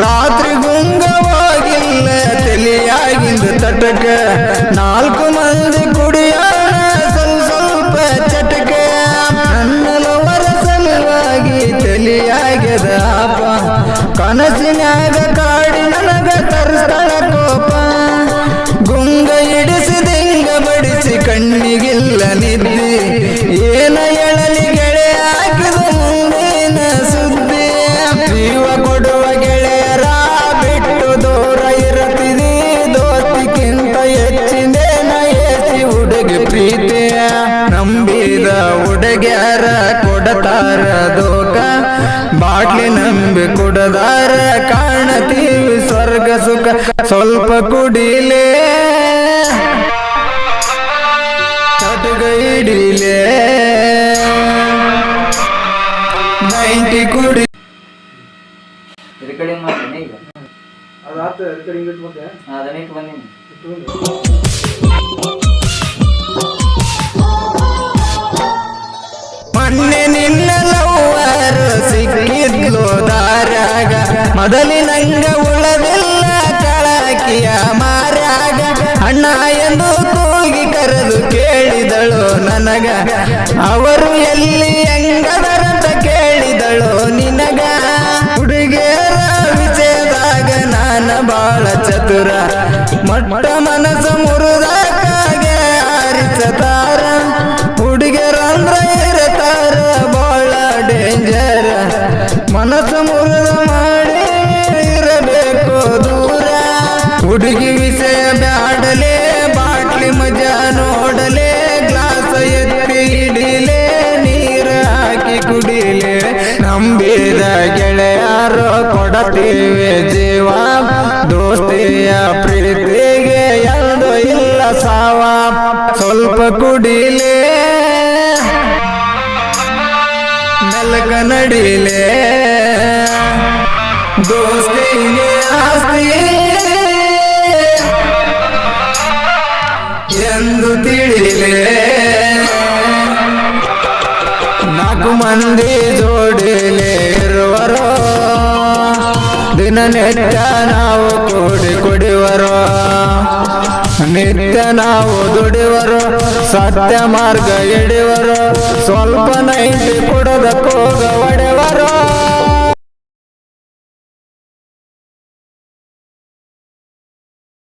ರಾತ್ರಿ ಗುಂಗವಾಗಿಲ್ಲ ತಲೆಯಾಗಿಂದ ತಟಕ 4 ಮಂದಿ ಕುಡಿಯೋಣ ಸ್ವಲ್ಪ ಚಟಕ ನನ್ನಲವರ ಸಲುವಾಗಿ ತಲೆಯಾಗ್ಯದ ಅಪ ಕನಸಿನ್ಯಾಗ ಕಾಡಿ ನನಗ ತರಿಸ್ತಾಳ ಕೋಪ ಗುಂಗ ಹಿಡಿಸಿದಂಗ ಬಡಿಸಿ ಕಣ್ಣಿಗಿಲ್ಲ ನಿದ್ದಿ ಏನ ಎಳಲಿ ಗೆಳೆಯ ಹಾಕಿದ ಮುಂದಿನ ಸುದ್ದಿ ಜೀವ ಕೊಡುವ ಗೆಳೆಯರ ಬಿಟ್ಟು ದೂರ ಇರುತ್ತಿದೆ ದೋಸ್ತಿಗಿಂತ ಹೆಚ್ಚಿನೇನ ಏಸಿ ಹುಡುಗಿ ಪ್ರೀತಿಯ ನಂಬಿದ ಹುಡುಗ್ಯಾರ ಕೊಡತಾರ ದೋಕ ಬಾಟ್ಲಿ ನಂಬಿ ಕುಡದಾರ ಕಾಣತೀವಿ ಸ್ವರ್ಗ ಸುಖ ಸ್ವಲ್ಪ ಕುಡಿಲೇ ಚಟಗ ಹಿಡಿಲೇ 90 ಕುಡಿ ರೆಕಾರ್ಡಿಂಗ್ ಮಾಡ್ತೀನಿ ಈಗ ಅದಾತ ರೆಕಾರ್ಡಿಂಗ್ ಇಟ್ಬಿಟ್ಟೆ ಅದನ್ನ ಇಟ್ಟು ಬಂದೀನಿ ಮೊನ್ನೆ ನಿನ್ನ ಲವ್ವರು ಸಿಕ್ಕಿದ್ಲು ದಾರಾಗ ಮೊದಲಿನಂಗ ಉಳದಿಲ್ಲ ಕಳಕಿಯ ಮಾರಾಗ ಅಣ್ಣ ಎಂದು ಕೂಗಿ ಕರೆದು ಕೇಳಿದಳು ನನಗ ಅವರು ಎಲ್ಲಿ ಹೆಂಗದರಂತ ಕೇಳಿದಳು ನಿನಗ ಹುಡುಗಿಯರ ವಿಷಯದಾಗ ನಾನ ಬಾಳ ಚತುರ ಮೊಟ್ಟ ಮನಸ್ಸು ಮುರಿದಾಗೆ ಆರಿಸತಾರ ಹುಡುಗಿಯರಂದ್ರ ಇರತಾರ ಬಾಳ ಡೇಂಜರ್ ಮನಸ್ಸು ಮುರಿದ ಮಾಡಿ ಇರಬೇಕು ದೂರ ಹುಡುಗಿ ವಿಷಯ ಬ್ಯಾಡಲೇ ಬಾಟ್ಲಿ ಮಜಾ ನೋಡಲೇ ಗ್ಲಾಸ್ ಎತ್ತಿ ಹಿಡಿಲೇ ನೀರು ಹಾಕಿ ಕುಡಿಲೇ ನಂಬಿದ ಗೆಳೆಯಾರು ಕೊಡತೀವಿ ಜೀವ ದೋಸ್ತಿಯ ಪ್ರೀತಿಗೆ ಎಂದು ಇಲ್ಲ ಸಾವ ಸ್ವಲ್ಪ ಕುಡಿಲೇ ಮೆಲ್ಲಕ ನಡಿಲೇ ದೋಸ್ತಿಗೆ ಆಸ್ತಿ ಎಂದು ತಿಳಿಲೇ 4 ಮಂದಿ ಜೋಡಿಲೇ ಇರುವರು ದಿನನಿತ್ಯ ನಾವು ಕುಡಿಯುವರು ನಿತ್ಯ ನಾವು ದುಡಿವರು ಸತ್ಯ ಮಾರ್ಗ ಹಿಡಿವರು ಸ್ವಲ್ಪ ನೈಂಟಿ ಕೊಡೋದಕ್ಕೋಗ ಒಡೆ